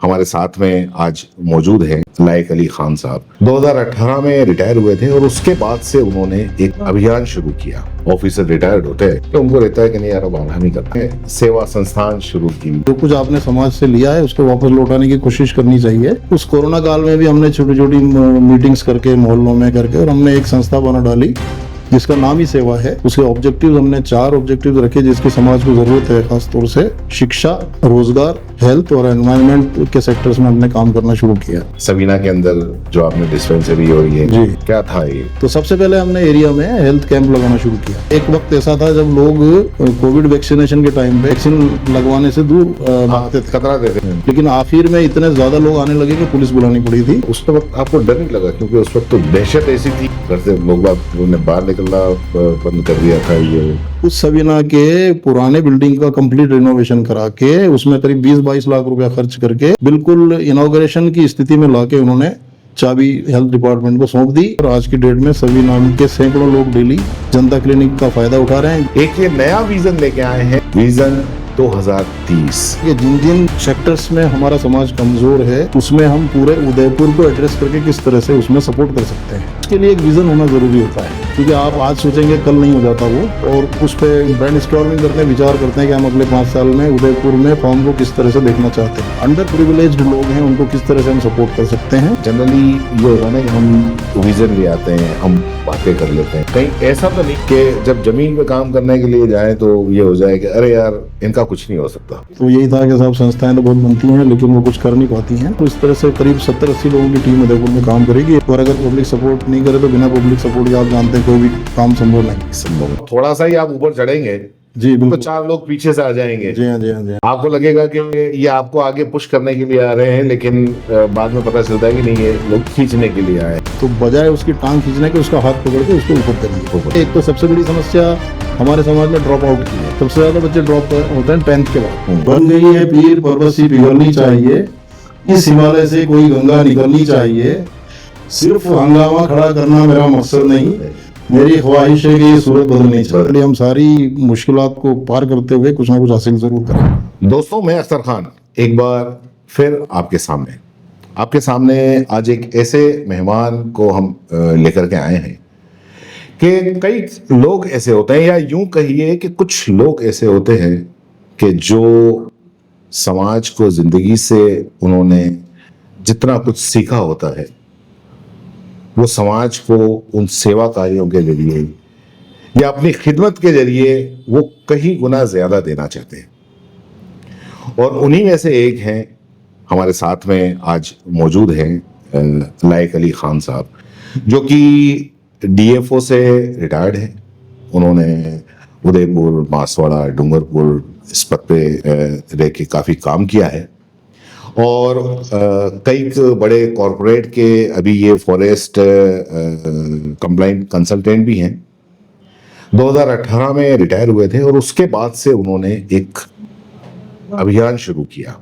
हमारे साथ में आज मौजूद हैं लायक अली खान साहब। 2018 में रिटायर हुए थे और उसके बाद से उन्होंने एक अभियान शुरू किया। ऑफिसर रिटायर्ड होते हैं तो उनको रहता है कि नहीं यार अब आराम ही करना है, सेवा संस्थान शुरू की। जो कुछ आपने समाज से लिया है उसको वापस लौटाने की कोशिश करनी चाहिए। उस कोरोना काल में भी हमने छोटी छोटी मीटिंग्स करके, मोहल्लों में करके, और हमने एक संस्था बना डाली जिसका नाम ही सेवा है। उसके ऑब्जेक्टिव हमने 4 ऑब्जेक्टिव रखे जिसकी समाज को जरूरत है, खास तौर से शिक्षा, रोजगार, हेल्थ और एनवायरनमेंट के सेक्टर्स में हमने काम करना शुरू किया। सबीना के अंदर जो आपने डिस्पेंसरी और ये जी, क्या था ये? तो सबसे पहले हमने एरिया में हेल्थ कैंप लगाना शुरू किया। एक वक्त ऐसा था जब लोग कोविड वैक्सीनेशन के टाइम पे वैक्सीन लगवाने से दूर भागते थे, कतराते थे, लेकिन आखिर में इतने ज्यादा लोग आने लगे कि पुलिस बुलानी पड़ी थी। उस वक्त आपको डर नहीं लगा? क्योंकि उस वक्त तो दहशत ऐसी थी, घर से लोग बाहर निकलना बंद कर दिया था। ये उस सबीना के पुराने बिल्डिंग का कंप्लीट रिनोवेशन करा के उसमें करीब 20-22 लाख रुपया खर्च करके बिल्कुल इनॉग्रेशन की स्थिति में लाके उन्होंने चाबी हेल्थ डिपार्टमेंट को सौंप दी। और आज की डेट में सबीना के सैकड़ों लोग डेली जनता क्लिनिक का फायदा उठा रहे हैं। एक ये नया विजन लेके आए हैं, विजन 2030। ये जिन जिन सेक्टर्स में हमारा समाज कमजोर है उसमें हम पूरे उदयपुर को एड्रेस करके किस तरह से उसमें सपोर्ट कर सकते हैं, इसके लिए एक विजन होना जरूरी होता है। क्योंकि आप आज सोचेंगे कल नहीं हो जाता वो, और उस पर ब्रेन स्टॉर्मिंग करते हैं, विचार करते हैं कि हम अगले 5 साल में उदयपुर में फॉर्म को किस तरह से देखना चाहते हैं। अंडर प्रिविलेज्ड लोग हैं, उनको किस तरह से हम सपोर्ट कर सकते हैं। जनरली ये होता है ना कि हम विजन ले आते हैं, हम बातें कर लेते हैं। कहीं ऐसा तो नहीं कि जब जमीन पे काम करने के लिए जाए तो ये हो जाए कि अरे यार इनका कुछ नहीं हो सकता। तो यही था कि साहब संस्थाएं तो बहुत बनती हैं लेकिन वो कुछ कर नहीं पाती हैं। तो इस तरह से करीब 70-80 लोगों की टीम उदयपुर में काम करेगी, और अगर पब्लिक सपोर्ट नहीं करे तो बिना पब्लिक सपोर्ट के आप जानते हैं कोई भी काम संभव नहीं। संभव थोड़ा सा ही आप ऊपर चढ़ेंगे जी तो बिल्कुल। 4 लोग पीछे से आ जाएंगे। जी हाँ, जी हाँ, जी हाँ। आपको लगेगा कि ये आपको आगे पुश करने के लिए आ रहे हैं, लेकिन बाद में पता चलता है कि नहीं, ये लोग खींचने के लिए आए। तो बजाय उसकी टांग खींचने के उसका हाथ पकड़ के उसको ऊपर करिए। एक तो सबसे बड़ी समस्या हमारे समाज में ड्रॉप आउट की है। सबसे ज्यादा बच्चे ड्रॉप होते हैं 10th के बाद। बन गई है पीर पर्वत पिघलनी चाहिए, इस हिमालय से कोई गंगा निकलनी चाहिए, सिर्फ हंगामा खड़ा करना मेरा मकसद नहीं, मेरी ख्वाहिश है कि ये सूरत बदलनी चाहिए। हम सारी मुश्किलात को पार करते हुए कुछ ना कुछ हासिल जरूर करें। दोस्तों, मैं अख्तर खान एक बार फिर आपके सामने आज एक ऐसे मेहमान को हम लेकर के आए हैं कि कई लोग ऐसे होते हैं, या यूं कहिए कि कुछ लोग ऐसे होते हैं कि जो समाज को जिंदगी से उन्होंने जितना कुछ सीखा होता है वो समाज को उन सेवा कार्यों के जरिए या अपनी खिदमत के जरिए वो कहीं गुना ज्यादा देना चाहते हैं। और उन्हीं में से एक हैं, हमारे साथ में आज मौजूद हैं लायक अली खान साहब, जो कि DFO से रिटायर्ड हैं। उन्होंने उदयपुर, बांसवाड़ा, डूंगरपुर इस पद पे रह के काफ़ी काम किया है, और कई बड़े कॉरपोरेट के अभी ये फॉरेस्ट कंप्लाइंट कंसल्टेंट भी हैं। 2018 में रिटायर हुए थे और उसके बाद से उन्होंने एक अभियान शुरू किया।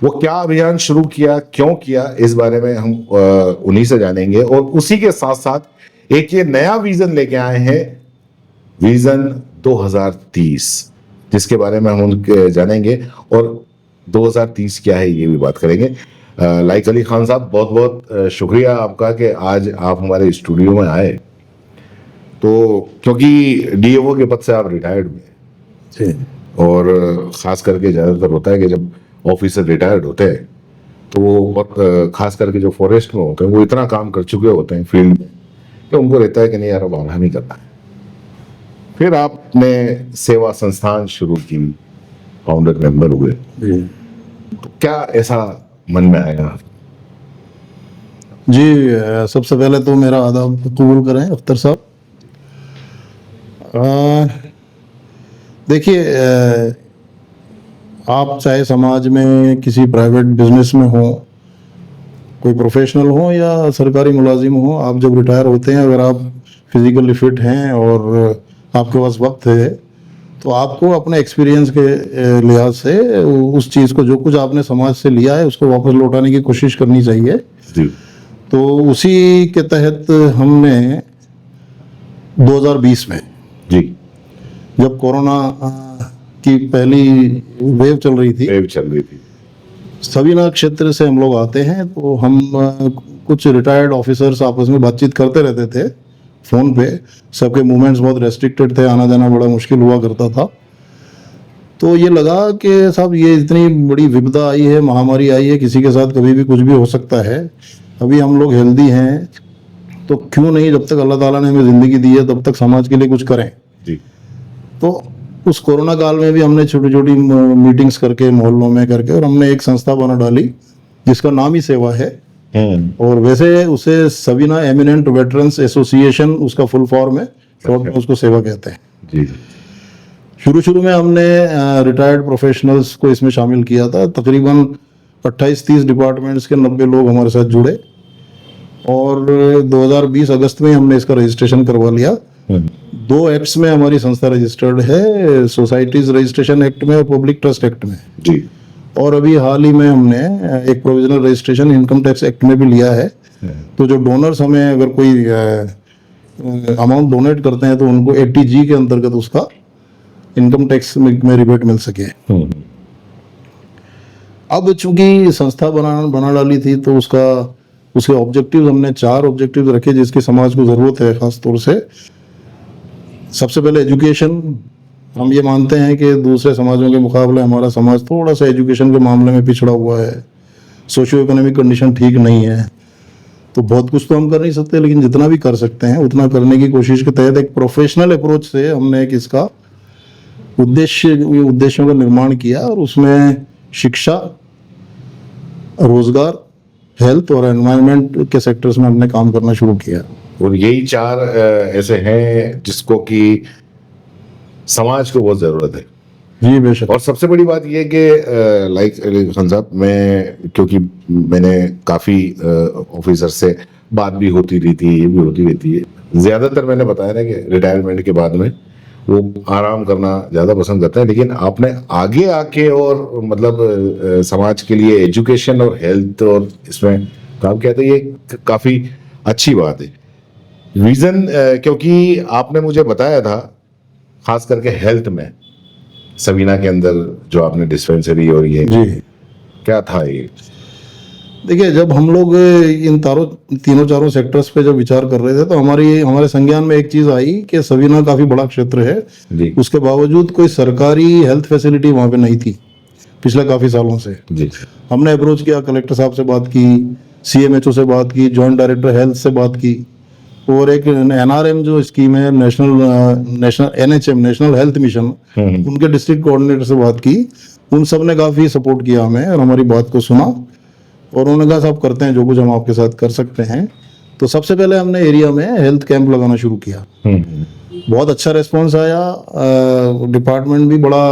वो क्या अभियान शुरू किया, क्यों किया, इस बारे में हम उन्हीं से जानेंगे। और उसी के साथ साथ एक ये नया विजन लेके आए हैं, विजन 2030, जिसके बारे में हम उनके जानेंगे, और 2030 क्या है ये भी बात करेंगे। लायक अली खान साहब, बहुत बहुत शुक्रिया आपका कि आज आप हमारे स्टूडियो में आए। तो क्योंकि DFO के पद से आप रिटायर्ड हुए, और ख़ास करके ज़्यादातर होता है कि जब ऑफिसर रिटायर्ड होते हैं तो वो खास करके जो फॉरेस्ट में होते हैं वो इतना काम कर चुके होते हैं फील्ड में कि उनको रहता है कि नहीं यार अब आराम ही करना है। फिर आपने सेवा संस्थान शुरू की, फाउंडर मेंबर हुए, तो क्या ऐसा मन में आया? जी, सबसे पहले तो मेरा आदाब कबूल करें अख्तर साहब। देखिए, आप चाहे समाज में किसी प्राइवेट बिजनेस में हो, कोई प्रोफेशनल हो या सरकारी मुलाजिम हो, आप जब रिटायर होते हैं, अगर आप फिजिकली फिट हैं और आपके पास वक्त है, तो आपको अपने एक्सपीरियंस के लिहाज से उस चीज़ को, जो कुछ आपने समाज से लिया है, उसको वापस लौटाने की कोशिश करनी चाहिए। जी। तो उसी के तहत हमने 2020 में, जी, जब कोरोना की पहली वेव चल रही थी, सवीना क्षेत्र से हम लोग आते हैं, तो हम कुछ रिटायर्ड ऑफिसर्स आपस में बातचीत करते रहते थे फ़ोन पे। सबके मूवमेंट्स बहुत रेस्ट्रिक्टेड थे, आना जाना बड़ा मुश्किल हुआ करता था। तो ये लगा कि साहब ये इतनी बड़ी विपदा आई है, महामारी आई है, किसी के साथ कभी भी कुछ भी हो सकता है। अभी हम लोग हेल्दी हैं, तो क्यों नहीं, जब तक अल्लाह ताला ने हमें ज़िंदगी दी है तब तक समाज के लिए कुछ करें। जी। तो उस कोरोना काल में भी हमने छोटी छोटी मीटिंग्स करके, मोहल्लों में करके, और हमने एक संस्था बना डाली जिसका नाम ही सेवा है। और वैसे उसे सवीना एमिनेंट वेटरन्स एसोसिएशन उसका फुल फॉर्म है, शॉर्ट में उसको सेवा कहते हैं। जी। शुरू में हमने रिटायर्ड प्रोफेशनल्स को इसमें शामिल किया था। तकरीबन 28-30 डिपार्टमेंट्स के 90 लोग हमारे साथ जुड़े, और 2020 अगस्त में हमने इसका रजिस्ट्रेशन करवा लिया। 2 एक्ट्स में हमारी संस्था रजिस्टर्ड है, सोसाइटीज रजिस्ट्रेशन एक्ट में और पब्लिक ट्रस्ट एक्ट में। जी। और अभी हाल ही में हमने एक provisional registration income tax act में भी लिया है। तो जो डोनर्स हमें अगर कोई अमाउंट डोनेट करते हैं तो उनको 80G के अंतर्गत उसका इनकम टैक्स में रिबेट मिल सके। अब चूंकि संस्था बना डाली थी, तो उसके ऑब्जेक्टिव हमने 4 ऑब्जेक्टिव रखे जिसकी समाज को ज़रूरत है खास तौर से। सबसे पहले एजुकेशन। हम ये मानते हैं कि दूसरे समाजों के मुकाबले हमारा समाज थोड़ा सा एजुकेशन के मामले में पिछड़ा हुआ है, सोशियो इकोनॉमिक कंडीशन ठीक नहीं है। तो बहुत कुछ तो हम कर नहीं सकते, लेकिन जितना भी कर सकते हैं उतना करने की कोशिश के तहत एक प्रोफेशनल अप्रोच से हमने एक इसका उद्देश्यों का निर्माण किया, और उसमें शिक्षा, रोजगार, हेल्थ और एनवायरनमेंट के सेक्टर्स में हमने काम करना शुरू किया। और यही 4 ऐसे हैं जिसको कि समाज को बहुत जरूरत है। जी बेशक। और सबसे बड़ी बात यह कि लाइक खान साहब, मैं क्योंकि मैंने काफ़ी ऑफिसर से बात भी होती रहती है, ये भी होती रहती है। ज़्यादातर मैंने बताया ना कि रिटायरमेंट के बाद में वो आराम करना ज़्यादा पसंद करते हैं, लेकिन आपने आगे आके और मतलब समाज के लिए एजुकेशन और हेल्थ और इसमें काम किया, तो ये काफ़ी अच्छी बात है। रीज़न क्योंकि आपने मुझे बताया था खास करके हेल्थ में सवीना के अंदर जो आपने डिस्पेंसरी और ये जी क्या था ये? देखिए, जब हम लोग इन तीनों चारों सेक्टर्स पे जब विचार कर रहे थे, तो हमारे संज्ञान में एक चीज आई कि सवीना काफी बड़ा क्षेत्र है जी। उसके बावजूद कोई सरकारी हेल्थ फैसिलिटी वहाँ पे नहीं थी पिछले काफी सालों से। जी। हमने अप्रोच किया, कलेक्टर साहब से बात की, CMHO से बात की, जॉइंट डायरेक्टर हेल्थ से बात की, और एक NRM जो स्कीम है, national NHM national health mission, उनके डिस्ट्रिक्ट कोऑर्डिनेटर से बात की। उन सब ने काफी सपोर्ट किया हमें और हमारी बात को सुना, और उन्होंने कहा साहब करते हैं जो कुछ हम आपके साथ कर सकते हैं। तो सबसे पहले हमने एरिया में हेल्थ कैंप लगाना शुरू किया। बहुत अच्छा रिस्पॉन्स आया। डिपार्टमेंट भी बड़ा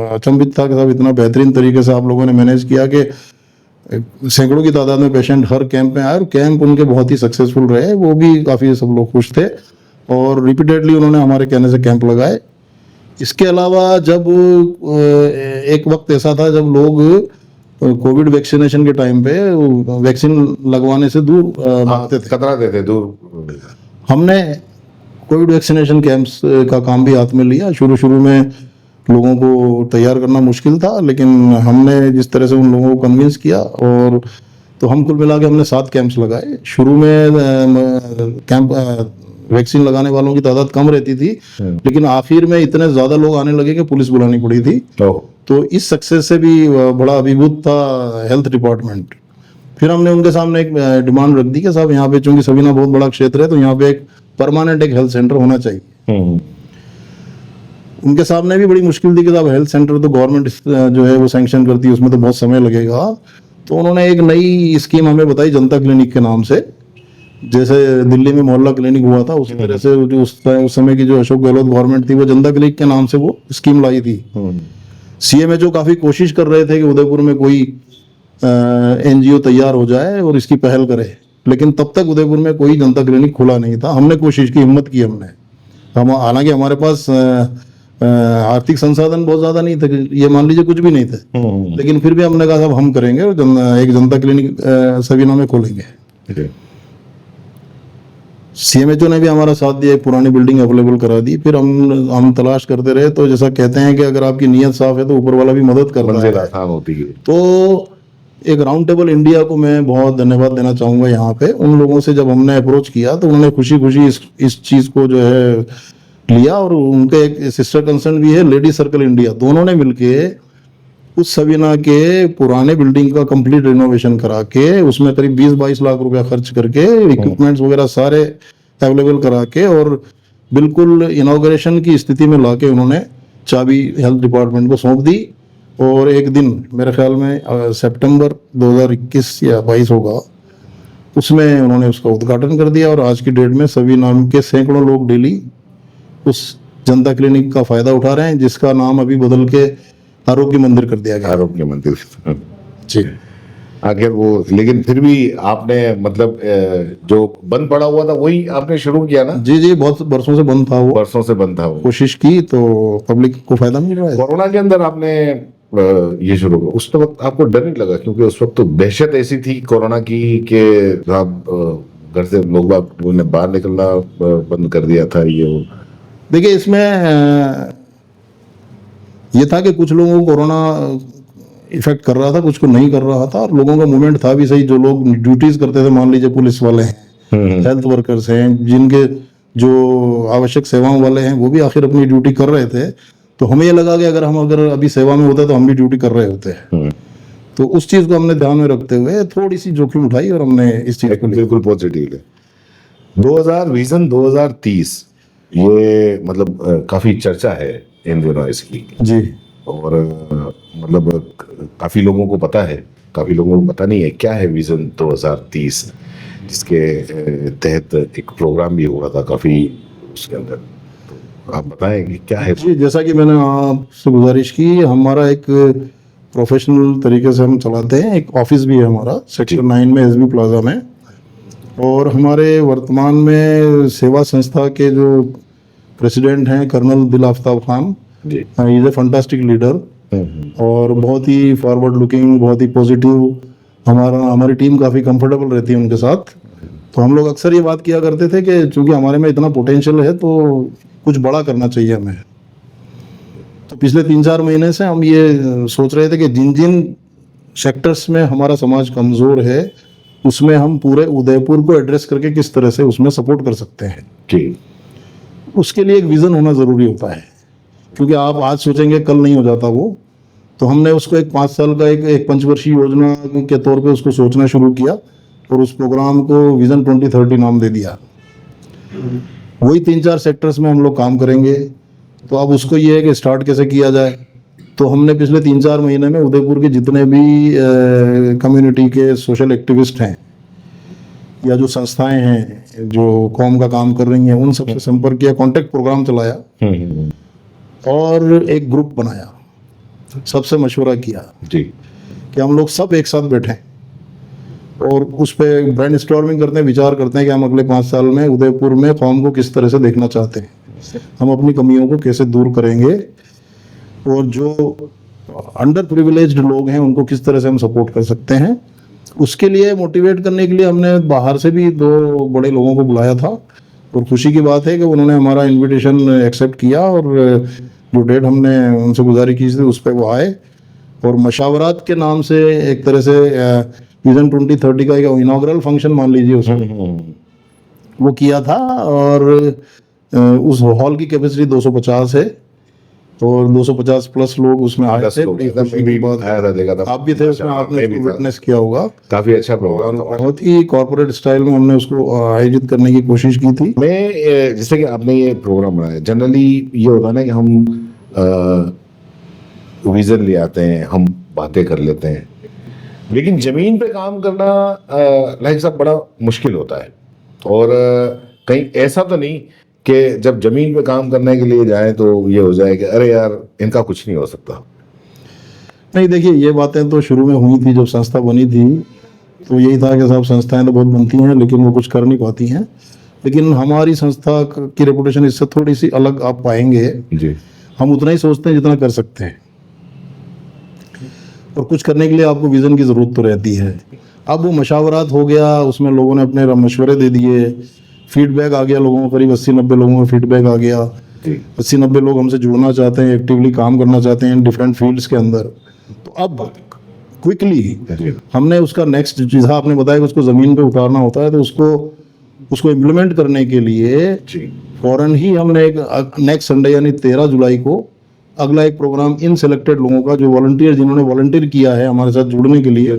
अचंभित था कि साहब इतना बेहतरीन तरीके से आप लोगों ने मैनेज किया कि सैकड़ों की तादाद में पेशेंट हर कैंप में आए, और कैंप उनके बहुत ही सक्सेसफुल रहे। वो भी काफ़ी सब लोग खुश थे, और रिपीटेडली उन्होंने हमारे कहने से कैंप लगाए। इसके अलावा जब एक वक्त ऐसा था जब लोग कोविड वैक्सीनेशन के टाइम पे वैक्सीन लगवाने से दूर भागते थे, कतराते थे, दूर। हमने कोविड वैक्सीनेशन कैंप्स का काम भी हाथ में लिया। शुरू में लोगों को तैयार करना मुश्किल था, लेकिन हमने जिस तरह से उन लोगों को कन्विंस किया, और तो हम कुल मिला के हमने 7 कैंप्स लगाए। शुरू में कैंप वैक्सीन लगाने वालों की तादाद कम रहती थी, लेकिन आखिर में इतने ज़्यादा लोग आने लगे कि पुलिस बुलानी पड़ी थी। तो इस सक्सेस से भी बड़ा अभिभूत था हेल्थ डिपार्टमेंट। फिर हमने उनके सामने एक डिमांड रख दी कि साहब यहाँ पे चूंकि सवीना बहुत बड़ा क्षेत्र है, तो यहाँ पे एक परमानेंट एक हेल्थ सेंटर होना चाहिए। उनके सामने भी बड़ी मुश्किल थी कि साहब हेल्थ सेंटर तो गवर्नमेंट जो है वो सैंक्शन करती है, उसमें तो बहुत समय लगेगा। तो उन्होंने एक नई स्कीम हमें बताई, जनता क्लिनिक के नाम से। जैसे दिल्ली में मोहल्ला क्लिनिक हुआ था, उसी तरह से जो उस समय की जो अशोक गहलोत गवर्नमेंट थी, वो जनता क्लिनिक के नाम से वो स्कीम लाई थी। CMHO काफी कोशिश कर रहे थे कि उदयपुर में कोई NGO तैयार हो जाए और इसकी पहल करे, लेकिन तब तक उदयपुर में कोई जनता क्लिनिक खुला नहीं था। हमने कोशिश की, हिम्मत की हमने। हालांकि हमारे पास आर्थिक संसाधन बहुत ज्यादा नहीं थे, ये मान लीजिए कुछ भी नहीं थे, लेकिन फिर भी हमने कहा साहब हम करेंगे और एक जनता क्लिनिक सवीना में खोलेंगे। CMHO ने भी हमारा साथ दिया, एक पुरानी बिल्डिंग अवेलेबल करा दी। फिर हम तलाश करते रहे। तो जैसा कहते हैं कि अगर आपकी नीयत साफ है तो ऊपर वाला भी मदद करता है। आसान होती है। तो एक राउंड टेबल इंडिया को मैं बहुत धन्यवाद देना चाहूँगा यहाँ पे। उन लोगों से जब हमने अप्रोच किया तो उन्होंने खुशी खुशी इस चीज़ को जो है लिया, और उनके एक सिस्टर कंसर्न भी है लेडी सर्कल इंडिया, दोनों ने मिलके उस सवीना के पुराने बिल्डिंग का कंप्लीट रिनोवेशन करा के उसमें करीब 20-22 लाख रुपया खर्च करके इक्विपमेंट्स वगैरह सारे अवेलेबल करा के और बिल्कुल इनॉग्रेशन की स्थिति में लाके उन्होंने चाबी हेल्थ डिपार्टमेंट को सौंप दी। और एक दिन मेरे ख्याल में सितंबर 2021 या 22 होगा, उसमें उन्होंने उसका उद्घाटन कर दिया। और आज की डेट में सभी नाम के सैकड़ों लोग डेली उस जनता क्लिनिक का फायदा उठा रहे हैं, जिसका नाम अभी बदल के आरोग्य मंदिर कर दिया गया। आरोग्य मंदिर जी। आखिर वो, लेकिन फिर भी आपने मतलब जो बंद पड़ा हुआ था वही आपने शुरू किया ना? जी जी, बहुत वर्षों से बंद था वो, वर्षों से बंद था वो। कोशिश की तो पब्लिक को फायदा मिल रहा है। कोरोना के अंदर आपने ये शुरू किया, उस वक्त आपको डर नहीं लगा? क्योंकि उस वक्त तो दहशत ऐसी थी कोरोना की कि आप घर से लोग बाहर निकलना बंद कर दिया था। ये वो देखिए, इसमें ये था कि कुछ लोगों को कोरोना इफेक्ट कर रहा था, कुछ को नहीं कर रहा था, और लोगों का मूवमेंट था भी सही। जो लोग ड्यूटीज करते थे, मान लीजिए पुलिस वाले हैं, हेल्थ वर्कर्स हैं, जिनके जो आवश्यक सेवाओं वाले हैं, वो भी आखिर अपनी ड्यूटी कर रहे थे। तो हमें ये लगा कि अगर अभी सेवा में होते तो हम भी ड्यूटी कर रहे होते हैं। तो उस चीज को हमने ध्यान में रखते हुए थोड़ी सी जोखिम उठाई और हमने इस चीज को बिल्कुल पॉजिटिव है। 2030 ये मतलब काफी चर्चा है इन दिनों इसकी जी। और मतलब काफी लोगों को पता है, काफी लोगों को पता नहीं है क्या है विजन 2030, जिसके तहत एक प्रोग्राम भी हुआ था काफी उसके अंदर। तो आप बताएंगे क्या है? जी, जैसा कि मैंने आपसे गुजारिश की, हमारा एक प्रोफेशनल तरीके से हम चलाते हैं। एक ऑफिस भी है हमारा सेक्टर 9 में, एसबी प्लाजा में। और हमारे वर्तमान में सेवा संस्था के जो प्रेसिडेंट हैं कर्नल दिल Aftab Khan, is a fantastic leader और बहुत ही फॉरवर्ड लुकिंग, बहुत ही पॉजिटिव। हमारी टीम काफ़ी कंफर्टेबल रहती है उनके साथ। तो हम लोग अक्सर ये बात किया करते थे कि चूंकि हमारे में इतना पोटेंशियल है तो कुछ बड़ा करना चाहिए हमें। तो पिछले 3-4 महीने से हम ये सोच रहे थे कि जिन जिन सेक्टर्स में हमारा समाज कमज़ोर है उसमें हम पूरे उदयपुर को एड्रेस करके किस तरह से उसमें सपोर्ट कर सकते हैं। ठीक, उसके लिए एक विज़न होना ज़रूरी होता है, क्योंकि आप आज सोचेंगे कल नहीं हो जाता वो। तो हमने उसको एक 5 साल का एक पंचवर्षीय योजना के तौर पे उसको सोचना शुरू किया और उस प्रोग्राम को विज़न 2030 नाम दे दिया। वही 3-4 सेक्टर्स में हम लोग काम करेंगे। तो अब उसको ये है कि स्टार्ट कैसे किया जाए। तो हमने पिछले 3-4 महीने में उदयपुर के जितने भी कम्युनिटी के सोशल एक्टिविस्ट हैं या जो संस्थाएं हैं जो कौम का काम कर रही हैं, उन सबसे संपर्क किया, कॉन्टेक्ट प्रोग्राम चलाया और एक ग्रुप बनाया, सबसे मशवरा किया जी कि हम लोग सब एक साथ बैठें और उस पर ब्रेन स्टॉर्मिंग करते हैं, विचार करते हैं कि हम अगले 5 साल में उदयपुर में कौम को किस तरह से देखना चाहते हैं, हम अपनी कमियों को कैसे दूर करेंगे और जो अंडर प्रिविलेज्ड लोग हैं उनको किस तरह से हम सपोर्ट कर सकते हैं। उसके लिए मोटिवेट करने के लिए हमने बाहर से भी 2 बड़े लोगों को बुलाया था और खुशी की बात है कि उन्होंने हमारा इनविटेशन एक्सेप्ट किया और जो डेट हमने उनसे गुजारिश की थी उस पर वो आए और मशावरात के नाम से एक तरह से विजन 2030 का एक इनॉग्रल फंक्शन मान लीजिए उसमें वो किया था। और उस हॉल की कैपेसिटी 250 है और 250 प्लस लोग उसमें आए थे। आप भी थे उसमें, आपने विटनेस किया होगा। काफी अच्छा प्रोग्राम, बहुत ही कॉर्पोरेट स्टाइल में हमने उसको आयोजित करने की कोशिश की थी। मैं जैसे कि आपने ये प्रोग्राम बनाया, जनरली ये होता है ना कि हम विजन ले आते हैं, हम बातें कर लेते हैं, लेकिन जमीन पे काम करना लाइक साहब बड़ा मुश्किल होता है। और कहीं ऐसा तो नहीं कि जब जमीन पे काम करने के लिए जाएं तो ये हो जाए कि अरे यार इनका कुछ नहीं हो सकता। नहीं, देखिए ये बातें तो शुरू में हुई थी जब संस्था बनी थी, तो यही था कि साहब संस्थाएं तो बहुत बनती हैं लेकिन वो कुछ कर नहीं पाती हैं। लेकिन हमारी संस्था की रेपुटेशन इससे थोड़ी सी अलग आप पाएंगे जी। हम उतना ही सोचते हैं जितना कर सकते हैं और कुछ करने के लिए आपको विजन की जरूरत तो रहती है। अब वो मशावरात हो गया, उसमें लोगों ने अपने मशवरे दे दिए, फीडबैक आ गया लोगों को, करीब 80-90 लोगों का फीडबैक आ गया। 80-90 लोग हमसे जुड़ना चाहते हैं, एक्टिवली काम करना चाहते हैं डिफरेंट फील्ड्स के अंदर। तो अब क्विकली हमने उसका नेक्स्ट, जैसा आपने बताया कि उसको ज़मीन पे उतारना होता है, तो उसको इम्प्लीमेंट करने के लिए फौरन ही हमने एक नेक्स्ट संडे यानी 13 जुलाई को अगला एक प्रोग्राम इन सिलेक्टेड लोगों का, जो वॉलंटियर, जिन्होंने वॉलंटियर किया है हमारे साथ जुड़ने के लिए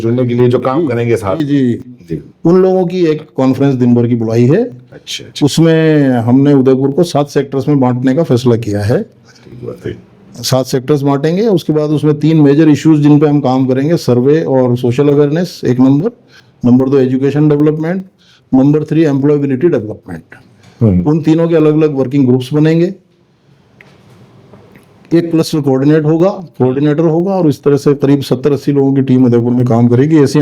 जो काम करेंगे साथ। जी, उन लोगों की एक कॉन्फ्रेंस दिन भर की बुलाई है। अच्छा। उसमें हमने उदयपुर को 7 सेक्टर्स में बांटने का फैसला किया है। 7 सेक्टर्स बांटेंगे। उसके बाद उसमें 3 मेजर इश्यूज जिन पे हम काम करेंगे, सर्वे और सोशल अवेयरनेस एक number 2 education development, number 3 employability development. उन तीनों के अलग अलग वर्किंग ग्रुप्स बनेंगे। एक क्लस्टर कोऑर्डिनेटर होगा और इस तरह से करीब 70-80 लोगों की टीम उदयपुर में काम करेगी। ऐसी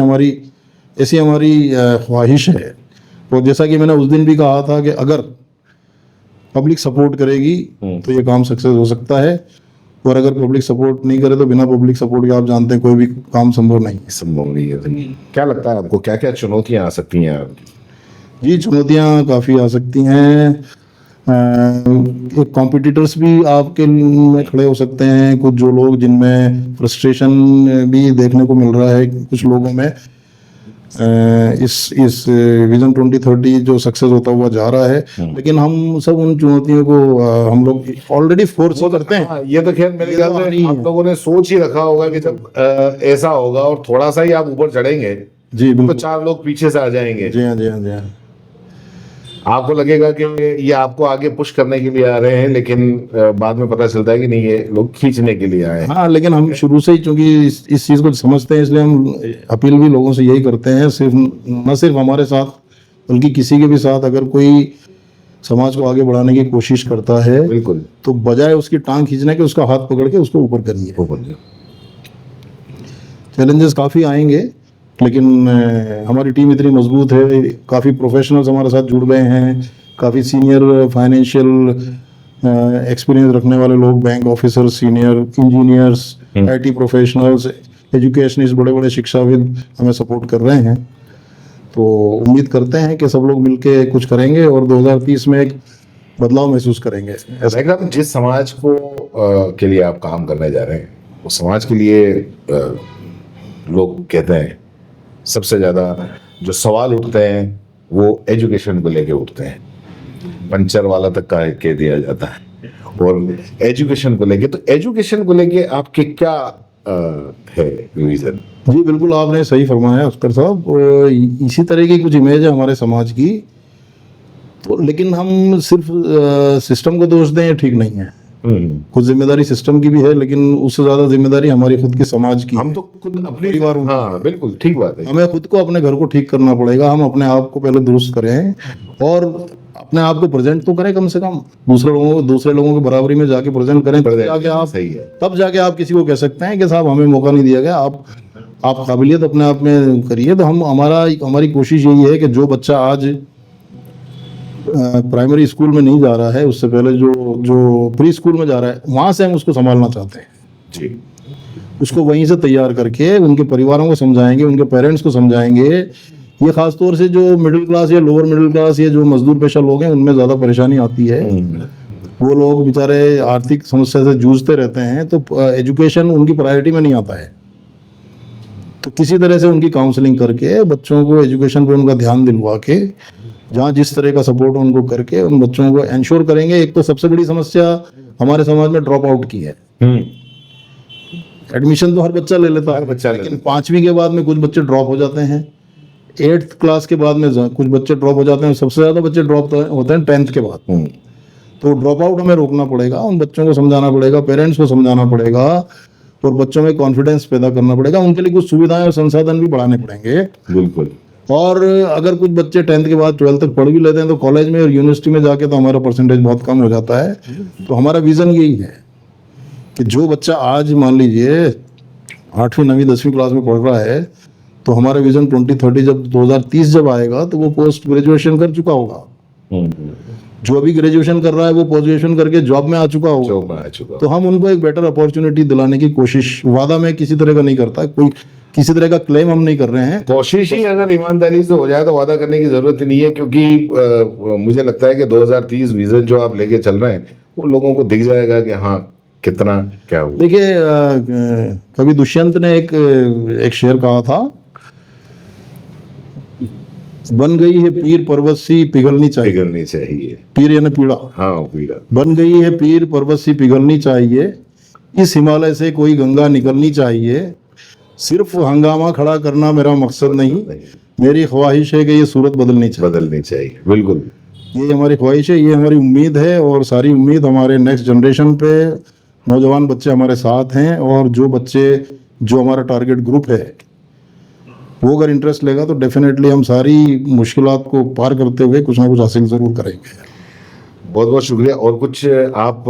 हमारी ख्वाहिश है। और जैसा कि मैंने उस दिन भी कहा था कि अगर पब्लिक सपोर्ट करेगी तो ये काम सक्सेस हो सकता है, और अगर पब्लिक सपोर्ट नहीं करे तो बिना पब्लिक सपोर्ट के आप जानते हैं कोई भी काम संभव नहीं है। क्या लगता है आपको, क्या क्या चुनौतियां आ सकती हैं? जी, चुनौतियां काफ़ी आ सकती हैं। एक कॉम्पिटिटर्स भी आपके में खड़े हो सकते हैं, कुछ जो लोग जिनमें फ्रस्ट्रेशन भी देखने को मिल रहा है कुछ लोगों में। इस विजन 2030 जो सक्सेस होता हुआ जा रहा है, लेकिन हम सब उन चुनौतियों को हम लोग ऑलरेडी फोर्स करते हैं। हाँ, ये तो खैर मेरे ख्याल से आप लोगों ने सोच ही रखा होगा कि जब ऐसा होगा और थोड़ा सा ही आप ऊपर चढ़ेंगे जी तो बिल्कुल। 4 लोग पीछे से आ जाएंगे। जी हाँ, जी हाँ, जी हाँ। आपको लगेगा कि ये आपको आगे पुश करने के लिए आ रहे हैं, लेकिन बाद में पता चलता है कि नहीं, ये लोग खींचने के लिए आए हैं। हाँ, लेकिन हम शुरू से ही चूंकि इस चीज़ को समझते हैं, इसलिए हम अपील भी लोगों से यही करते हैं, न सिर्फ हमारे साथ बल्कि किसी के भी साथ अगर कोई समाज को आगे बढ़ाने की कोशिश करता है, बिल्कुल, तो बजाय उसकी टांग खींचने के उसका हाथ पकड़ के उसको ऊपर करिए। चैलेंजेस काफ़ी आएंगे, लेकिन हमारी टीम इतनी मजबूत है, काफ़ी प्रोफेशनल्स हमारे साथ जुड़ गए हैं, काफ़ी सीनियर फाइनेंशियल एक्सपीरियंस रखने वाले लोग, bank officer, senior engineers, IT professionals, educationist, बड़े बड़े शिक्षाविद हमें सपोर्ट कर रहे हैं। तो उम्मीद करते हैं कि सब लोग मिलके कुछ करेंगे और 2030 में एक बदलाव महसूस करेंगे। ऐसा जिस समाज को के लिए आप काम करने जा रहे हैं, उस समाज के लिए लोग कहते हैं सबसे ज़्यादा जो सवाल उठते हैं वो एजुकेशन को लेके उठते हैं। पंचर वाला तक कह दिया जाता है। और एजुकेशन को लेके आपके क्या है विजन? जी बिल्कुल, आपने सही फरमाया अस्कर साहब। इसी तरह की कुछ इमेज है हमारे समाज की, तो लेकिन हम सिर्फ सिस्टम को दोष दें ये ठीक नहीं है। कुछ जिम्मेदारी सिस्टम की भी है, लेकिन उससे ज्यादा जिम्मेदारी हमारी खुद की समाज की। हम तो खुद अपने परिवार, हाँ बिल्कुल ठीक बात है, हमें खुद को अपने घर को ठीक करना पड़ेगा। हम अपने आप को पहले दुरुस्त करें और अपने आप को प्रेजेंट तो करें, कम से कम दूसरे लोगों की बराबरी में जाके प्रेजेंट करें। सही है। तब जाके आप किसी को कह सकते हैं कि साहब हमें मौका नहीं दिया गया, आप काबिलियत अपने आप में करिए। तो हमारी कोशिश यही है कि जो बच्चा आज प्राइमरी स्कूल में नहीं जा रहा है, उससे पहले जो प्री स्कूल में जा रहा है, वहाँ से हम उसको संभालना चाहते हैं जी। उसको वहीं से तैयार करके उनके परिवारों को समझाएंगे, उनके पेरेंट्स को समझाएंगे। ये खासतौर से जो मिडिल क्लास या लोअर मिडिल क्लास या जो मजदूर पेशा लोग हैं, उनमें ज़्यादा परेशानी आती है। वो लोग बेचारे आर्थिक समस्या से जूझते रहते हैं, तो एजुकेशन उनकी प्रायोरिटी में नहीं आता है। तो किसी तरह से उनकी काउंसलिंग करके बच्चों को एजुकेशन पर उनका ध्यान दिलवा के, जहाँ जिस तरह का सपोर्ट उनको करके उन बच्चों को इंश्योर करेंगे। एक तो सबसे बड़ी समस्या हमारे समाज में ड्रॉप आउट की है। एडमिशन तो हर बच्चा ले लेता है, लेकिन 5वीं के बाद में कुछ बच्चे ड्रॉप हो जाते हैं, 8th क्लास के बाद में कुछ बच्चे ड्रॉप हो जाते हैं, सबसे ज़्यादा बच्चे ड्रॉप होते हैं 10th के बाद। तो ड्रॉप आउट हमें रोकना पड़ेगा, उन बच्चों को समझाना पड़ेगा, पेरेंट्स को समझाना पड़ेगा और बच्चों में कॉन्फिडेंस पैदा करना पड़ेगा। उनके लिए कुछ सुविधाएं और संसाधन भी बढ़ाने पड़ेंगे। बिल्कुल। और अगर कुछ बच्चे 10th के बाद 12th तक पढ़ भी लेते हैं, तो कॉलेज में और यूनिवर्सिटी में जाके तो हमारा परसेंटेज बहुत कम हो जाता है। तो हमारा विज़न यही है कि जो बच्चा आज मान लीजिए 8वीं 9वीं 10वीं क्लास में पढ़ रहा है, तो हमारा विजन 2030 जब 2030 जब आएगा तो वो पोस्ट ग्रेजुएशन कर चुका होगा। जो अभी ग्रेजुएशन कर रहा है वो पोस्ट ग्रेजुएशन करके जॉब में आ चुका होगा। तो हम उनको एक बेटर अपॉर्चुनिटी दिलाने की कोशिश, वादा में किसी तरह का नहीं करता, कोई किसी तरह का क्लेम हम नहीं कर रहे हैं। कोशिश ही अगर ईमानदारी से हो जाए तो वादा करने की जरूरत नहीं है, क्योंकि मुझे लगता है कि 2030 विजन जो आप लेके चल रहे हैं वो लोगों को दिख जाएगा कि हाँ कितना क्या हुआ? देखिए कवि दुष्यंत ने एक शेर कहा था, बन गई है पीर पर्वत सी पिघलनी चाहिए। पिघलनी चाहिए। पीर यानी पीड़ा। हाँ पीड़ा। बन गई है पीर पर्वत सी पिघलनी चाहिए, इस हिमालय से कोई गंगा निकलनी चाहिए, सिर्फ हंगामा खड़ा करना मेरा मकसद नहीं, मेरी ख्वाहिश है कि ये सूरत बदलनी चाहिए। बदलनी चाहिए, बिल्कुल। ये हमारी ख्वाहिश है, ये हमारी उम्मीद है, और सारी उम्मीद हमारे नेक्स्ट जनरेशन पे, नौजवान बच्चे हमारे साथ हैं, और जो बच्चे जो हमारा टारगेट ग्रुप है वो अगर इंटरेस्ट लेगा तो डेफिनेटली हम सारी मुश्किलात को पार करते हुए कुछ ना कुछ हासिल ज़रूर करेंगे। बहुत बहुत शुक्रिया। और कुछ आप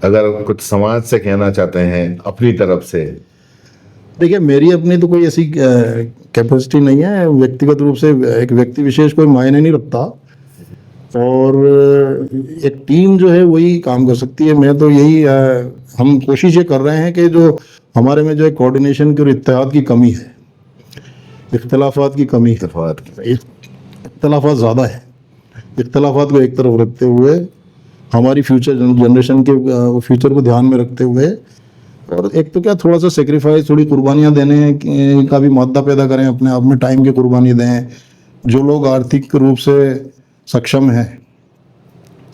अगर कुछ समाज से कहना चाहते हैं अपनी तरफ से? देखिए मेरी अपनी तो कोई ऐसी कैपेसिटी नहीं है, व्यक्तिगत रूप से एक व्यक्ति विशेष कोई मायने नहीं रखता, और एक टीम जो है वही काम कर सकती है। मैं तो यही हम कोशिश ये कर रहे हैं कि जो हमारे में जो है कोऑर्डिनेशन की और इत्तेहाद की कमी है, इख्तलाफात की कमी है, इख्तलाफात ज़्यादा है, इख्तलाफात को एक तरफ रखते हुए हमारी फ्यूचर जनरेशन के फ्यूचर को ध्यान में रखते हुए, और एक तो क्या थोड़ा सा सेक्रीफाइस, थोड़ी कुर्बानियाँ देने का भी मादा पैदा करें, अपने आप में टाइम की कुर्बानी दें। जो लोग आर्थिक रूप से सक्षम हैं,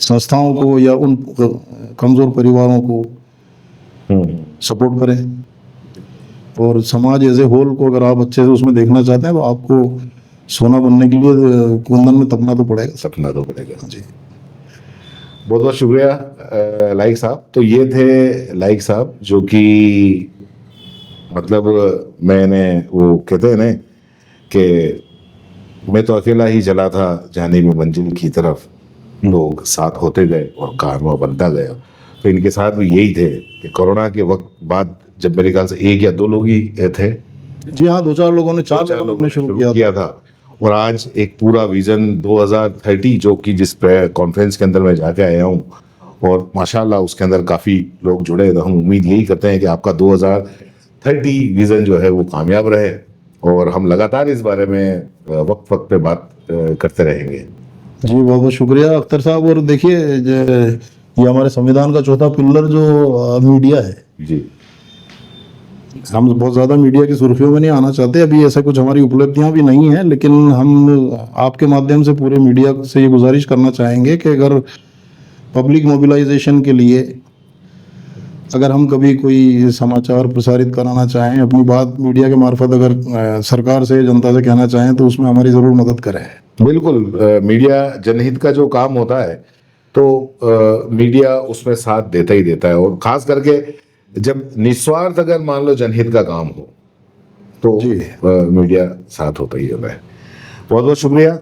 संस्थाओं को या उन कमज़ोर परिवारों को सपोर्ट करें, और समाज एज ए होल को अगर आप अच्छे से उसमें देखना चाहते हैं तो आपको सोना बनने के लिए कुंदन में तपना तो पड़ेगा। सपना तो पड़ेगा जी। बहुत बहुत शुक्रिया लाइक साहब। तो ये थे लाइक साहब, जो कि मतलब मैंने वो कहते हैं ना कि मैं तो अकेला ही चला था जाने में मंजिल की तरफ, लोग साथ होते गए और कारवां बनता गया। तो इनके साथ भी यही थे कि कोरोना के वक्त बाद, जब मेरे ख्याल से 1 या 2 लोग ही थे। जी हाँ, 2-4 लोगों ने, 4 लोगों ने शुरू किया था। और आज एक पूरा विजन 2030 जो कि जिस कॉन्फ्रेंस के अंदर मैं जाके आया हूँ, और माशाल्लाह उसके अंदर काफ़ी लोग जुड़े। तो हम उम्मीद यही करते हैं कि आपका 2030 विजन जो है वो कामयाब रहे, और हम लगातार इस बारे में वक्त वक्त पे बात करते रहेंगे। जी बहुत बहुत शुक्रिया अख्तर साहब। और देखिए ये हमारे संविधान का चौथा पिलर जो मीडिया है जी, हम बहुत ज़्यादा मीडिया की सुर्खियों में नहीं आना चाहते, अभी ऐसा कुछ हमारी उपलब्धियां भी नहीं है, लेकिन हम आपके माध्यम से पूरे मीडिया से ये गुजारिश करना चाहेंगे कि अगर पब्लिक मोबिलाइजेशन के लिए अगर हम कभी कोई समाचार प्रसारित कराना चाहें, अपनी बात मीडिया के मार्फत अगर सरकार से, जनता से कहना चाहें, तो उसमें हमारी ज़रूर मदद करें। बिल्कुल। मीडिया जनहित का जो काम होता है तो मीडिया उसमें साथ देता ही देता है, और ख़ास करके जब निस्वार्थ अगर मान लो जनहित का काम हो तो मीडिया साथ होता ही होता है। बहुत बहुत शुक्रिया।